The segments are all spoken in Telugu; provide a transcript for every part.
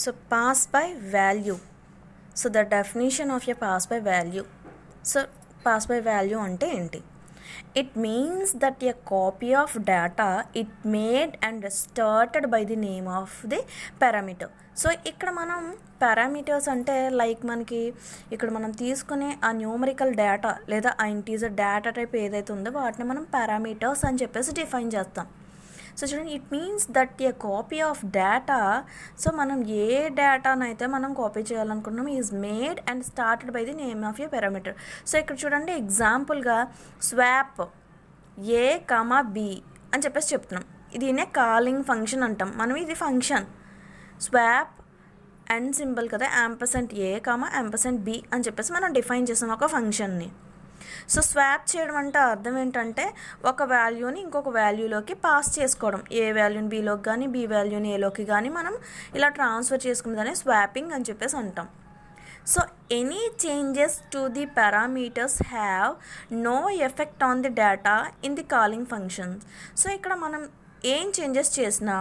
So pass by value. So the definition of a pass by value. So pass by value ante enti? It means that a copy of data it made and started by the name of the parameter. So ఇక్కడ మనం పారామీటర్స్ అంటే లైక్ మనకి ఇక్కడ మనం తీసుకునే ఆ న్యూమరికల్ డేటా లేదా ఆ ఇంటీజర్ డేటా టైప్ ఏదైతే ఉందో వాటిని మనం పారామీటర్స్ అని చెప్పేసి డిఫైన్ చేస్తాం. సో చూడండి, it means that a copy of data. So మనం ఏ డేటానైతే మనం కాపీ చేయాలనుకుంటున్నాం is made and started by the name of A parameter. So ఇక్కడ చూడండి, ఎగ్జాంపుల్గా స్వాప్ ఏ కామా బి అని చెప్పేసి చెప్తున్నాం. దీన్నే కాలింగ్ ఫంక్షన్ అంటాం మనం. ఇది ఫంక్షన్ స్వాప్ అండ్ సింబల్ కదా, యాంపర్సెంట్ ఏ కామా యాంపర్సెంట్ బి అని చెప్పేసి మనం డిఫైన్ చేసాం ఒక ఫంక్షన్ని. సో స్వాప్ చేయడం అంటే అర్థం ఏంటంటే ఒక వాల్యూని ఇంకొక వాల్యూలోకి పాస్ చేసుకోవడం. ఏ వాల్యూని బీలోకి కానీ బి వాల్యూని ఏలోకి కానీ మనం ఇలా ట్రాన్స్ఫర్ చేసుకునేదాన్ని స్వాపింగ్ అని చెప్పేసి అంటాం. So any changes to the parameters have no effect on the data in the calling functions. So ఇక్కడ మనం ఏం చేంజెస్ చేసినా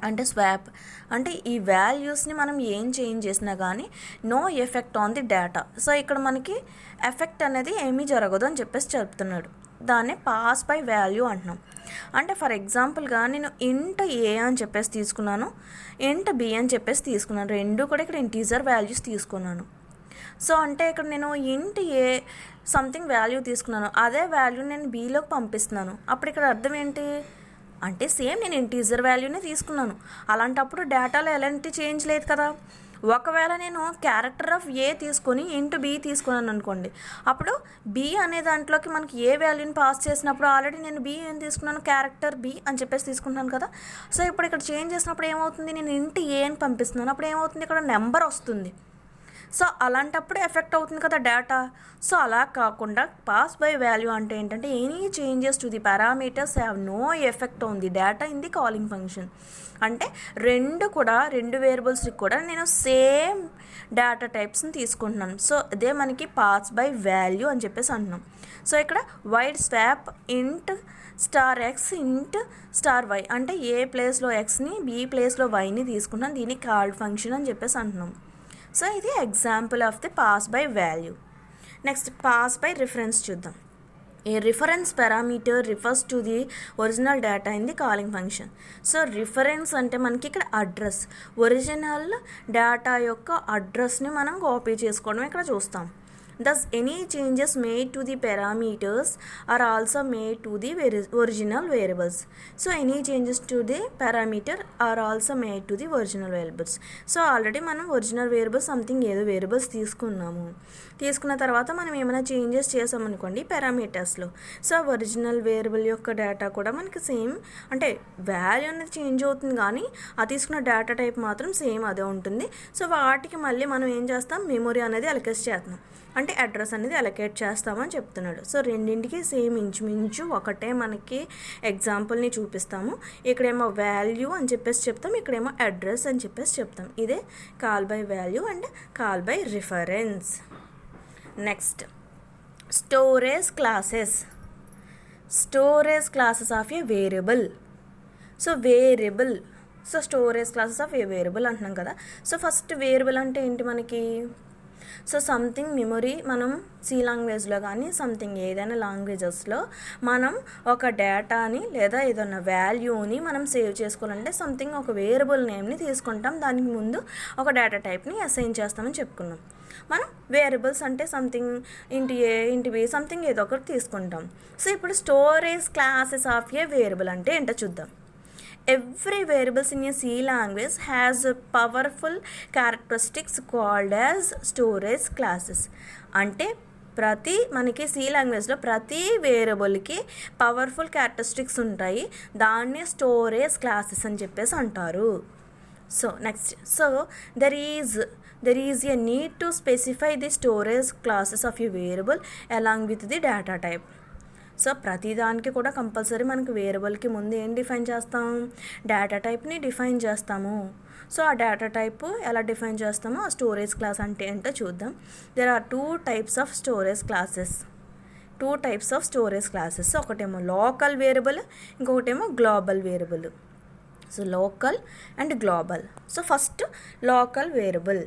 అంటే స్వాప్ అంటే ఈ వాల్యూస్ని మనం ఏం చేంజ్ చేసినా కానీ no effect on the data. So ఇక్కడ మనకి ఎఫెక్ట్ అనేది ఏమీ జరగదు అని చెప్పేసి చెప్తున్నాడు. దాన్నే పాస్ బై వాల్యూ అంటున్నాం. అంటే ఫర్ ఎగ్జాంపుల్గా నేను ఇంట్ ఏ అని చెప్పేసి తీసుకున్నాను, ఇంట్ బి అని చెప్పేసి తీసుకున్నాను. రెండు కూడా ఇక్కడ ఇంటీజర్ వాల్యూస్ తీసుకున్నాను. సో అంటే ఇక్కడ నేను ఇంట్ ఏ సంథింగ్ వాల్యూ తీసుకున్నాను, అదే వాల్యూ నేను బీలోకి పంపిస్తున్నాను. అప్పుడు ఇక్కడ అర్థం ఏంటి అంటే సేమ్ నేను ఇంటీజర్ వాల్యూనే తీసుకున్నాను. అలాంటప్పుడు డేటాలో ఎలాంటి చేంజ్ లేదు కదా. ఒకవేళ నేను క్యారెక్టర్ ఆఫ్ ఏ తీసుకొని ఇంటూ బి తీసుకున్నాను అనుకోండి, అప్పుడు బి అనే దాంట్లోకి మనకి ఏ వాల్యూని పాస్ చేసినప్పుడు ఆల్రెడీ నేను బి ఏం తీసుకున్నాను, క్యారెక్టర్ బి అని చెప్పేసి తీసుకుంటున్నాను కదా. సో ఇప్పుడు ఇక్కడ చేంజ్ చేసినప్పుడు ఏమవుతుంది, నేను ఇంటూ ఏ అని పంపిస్తున్నాను, అప్పుడు ఏమవుతుంది ఇక్కడ నెంబర్ వస్తుంది. సో అలాంటప్పుడు ఎఫెక్ట్ అవుతుంది కదా డేటా. సో అలా కాకుండా పాస్ బై వాల్యూ అంటే ఏంటంటే any changes to the parameters have no effect on the data in the calling function. అంటే రెండు వేరియబుల్స్కి కూడా నేను సేమ్ డేటా టైప్స్ని తీసుకుంటున్నాను. సో అదే మనకి పాస్ బై వాల్యూ అని చెప్పేసి అంటున్నాం. సో ఇక్కడ వైడ్ స్వాప్ ఇంట్ స్టార్ ఎక్స్ ఇంట్ స్టార్ వై అంటే ఏ ప్లేస్లో ఎక్స్ని బి ప్లేస్లో వైని తీసుకుంటాం. దీన్ని కాల్డ్ ఫంక్షన్ అని చెప్పేసి అంటున్నాం. సో ఇది example of the pass by value. Next pass by reference చూద్దాం. A reference parameter refers to the original data in the calling function. So reference అంటే మనకి ఇక్కడ అడ్రస్, ఒరిజినల్ డేటా యొక్క అడ్రస్ని మనం కాపీ చేసుకోవడం ఇక్కడ చూస్తాం. Thus, any changes made to the parameters are also made to the original variables. So, any changes to the parameter are also made to the original variables. So, already మనం ఒరిజినల్ వేరియబుల్స్ సంథింగ్ ఏదో వేరియబుల్స్ తీసుకున్న తర్వాత మనం ఏమైనా చేంజెస్ చేసామనుకోండి పారామీటర్స్లో. సో ఒరిజినల్ వేరియబుల్ యొక్క డేటా కూడా మనకి సేమ్ అంటే వాల్యూ అనేది చేంజ్ అవుతుంది కానీ ఆ తీసుకున్న డేటా టైప్ మాత్రం సేమ్ అదే ఉంటుంది. సో వాటికి మళ్ళీ మనం ఏం చేస్తాం, మెమొరీ అనేది అలొకేట్ చేస్తాం, అంటే అడ్రస్ అనేది అలొకేట్ చేస్తామని చెప్తున్నాడు. సో రెండింటికి సేమ్ ఇంచుమించు ఒకటే మనకి ఎగ్జాంపుల్ని చూపిస్తాము. ఇక్కడేమో వాల్యూ అని చెప్పేసి చెప్తాం, ఇక్కడేమో అడ్రస్ అని చెప్పేసి చెప్తాం. ఇదే call by value and call by reference. Next storage classes. Storage classes of A variable. So variable, so storage classes of A variable అంటున్నాం కదా. సో ఫస్ట్ వేరియబుల్ అంటే ఏంటి మనకి, సో సంథింగ్ మెమొరీ మనం సి లాంగ్వేజ్లో కానీ సంథింగ్ ఏదైనా లాంగ్వేజెస్లో మనం ఒక డేటాని లేదా ఏదైనా వాల్యూని మనం సేవ్ చేసుకోవాలంటే సంథింగ్ ఒక వేరియబుల్ నేమ్ని తీసుకుంటాం, దానికి ముందు ఒక డేటా టైప్ని అసైన్ చేస్తామని చెప్పుకున్నాం. మనం వేరియబుల్స్ అంటే సంథింగ్ ఇంటి ఏ ఇంటి బి సంథింగ్ ఏదో ఒకటి తీసుకుంటాం. సో ఇప్పుడు storage classes of A variable అంటే ఏంటో చూద్దాం. Every variables in a C language has powerful characteristics called as storage classes. అంటే మనకి సి లాంగ్వేజ్లో ప్రతి వేరియబుల్కి పవర్ఫుల్ క్యారెక్టరిస్టిక్స్ ఉంటాయి, దాన్ని స్టోరేజ్ క్లాసెస్ అని చెప్పేసి అంటారు. So next, so there is a need to specify the storage classes of you variable along with the data type. So ప్రతిదానికి కూడా కంపల్సరీ మనకి వేరియబుల్కి ముందు ఏం డిఫైన్ చేస్తాం, డేటా టైప్ని డిఫైన్ చేస్తాము. సో ఆ డేటా టైప్ ఎలా డిఫైన్ చేస్తామో ఆ స్టోరేజ్ క్లాస్ అంటే ఏంటో చూద్దాం. There are two types of storage classes. ఒకటేమో లోకల్ వేరియబుల్, ఇంకొకటేమో global variable. So local and global. So first, local variable.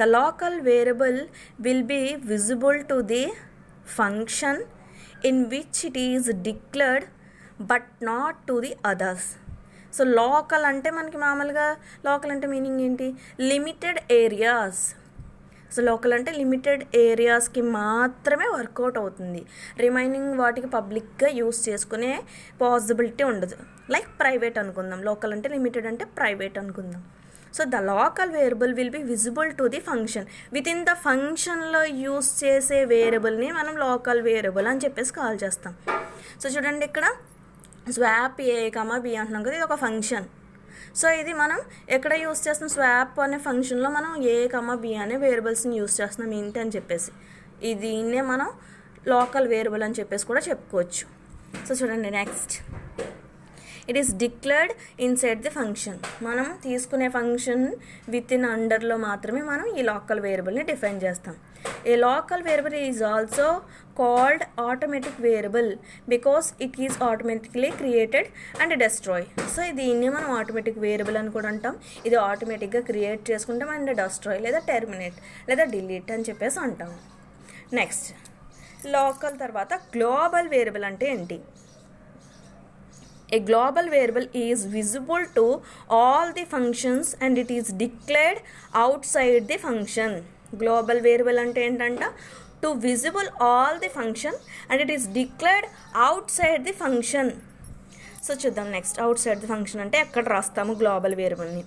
The local variable will be visible to the function in which it is declared but not to the others. So local అంటే మనకి మామూలుగా లోకల్ అంటే మీనింగ్ ఏంటి, లిమిటెడ్ ఏరియాస్. సో లోకల్ అంటే లిమిటెడ్ ఏరియాస్కి మాత్రమే వర్కౌట్ అవుతుంది, రిమైనింగ్ వాటికి పబ్లిక్గా యూస్ చేసుకునే పాసిబిలిటీ ఉండదు. లైక్ ప్రైవేట్ అనుకుందాం, లోకల్ అంటే లిమిటెడ్ అంటే ప్రైవేట్ అనుకుందాం. So the local variable will be visible to the function. With in the ఫంక్షన్లో యూస్ చేసే వేరియబుల్ని మనం లోకల్ వేరియబుల్ అని చెప్పేసి కాల్ చేస్తాం. సో చూడండి ఇక్కడ స్వాప్ ఏ కమా బి అంటున్నాం కదా, ఇది ఒక ఫంక్షన్. సో ఇది మనం ఎక్కడ యూస్ చేస్తున్నాం, స్వాప్ అనే ఫంక్షన్లో మనం ఏ కమా బి అనే వేరియబుల్స్ని యూస్ చేస్తున్నాం ఏంటి అని చెప్పేసి, దీన్నే మనం లోకల్ వేరియబుల్ అని చెప్పేసి కూడా చెప్పుకోవచ్చు. సో చూడండి next, it is declared inside the function. మనం తీసుకునే ఫంక్షన్ విత్ ఇన్ అండర్లో మాత్రమే మనం ఈ లోకల్ వేరియబుల్ని డిఫైన్ చేస్తాం. A local variable is also called automatic variable because it is automatically created and destroy. So దీన్ని మనం ఆటోమేటిక్ వేరియబుల్ అని కూడా అంటాం. ఇది ఆటోమేటిక్గా క్రియేట్ చేసుకుంటాం అండ్ డెస్ట్రాయ్ లేదా టెర్మినేట్ లేదా డిలీట్ అని చెప్పేసి అంటాం. నెక్స్ట్, లోకల్ తర్వాత గ్లోబల్ వేరియబుల్ అంటే ఏంటి? A global variable is visible to all the functions and it is declared outside the function. Global variable అంటే ఏంటంట, to visible all the function and it is declared outside the function. So చూద్దాం నెక్స్ట్, outside the function అంటే ఎక్కడ రాస్తాము గ్లోబల్ వేరియబుల్ని.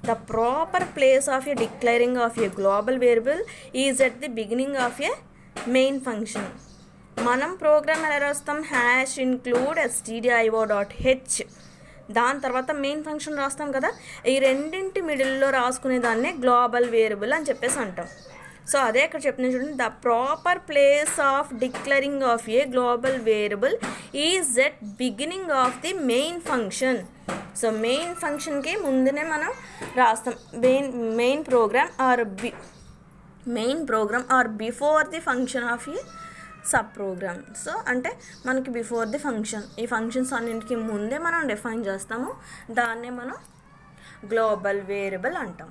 The proper place of a declaring of a global variable is at the beginning of a main function. మనం ప్రోగ్రామ్ ఎలా రాస్తాం, #include stdio.h, దాని తర్వాత మెయిన్ ఫంక్షన్ రాస్తాం కదా, ఈ రెండింటి మిడిల్లో రాసుకునే దాన్నే గ్లోబల్ వేరియబుల్ అని చెప్పేసి అంటాం. సో అదే ఇక్కడ చెప్తున్నా చూడండి, the proper place of declaring of a global variable is at beginning of the main function. So main ఫంక్షన్కి ముందునే మనం రాస్తాం main program or before the function of a sub program. So అంటే మనకి బిఫోర్ ది ఫంక్షన్, ఈ ఫంక్షన్స్ అన్నింటికి ముందే మనం డిఫైన్ చేస్తాము, దాన్నే మనం గ్లోబల్ వేరియబుల్ అంటాం.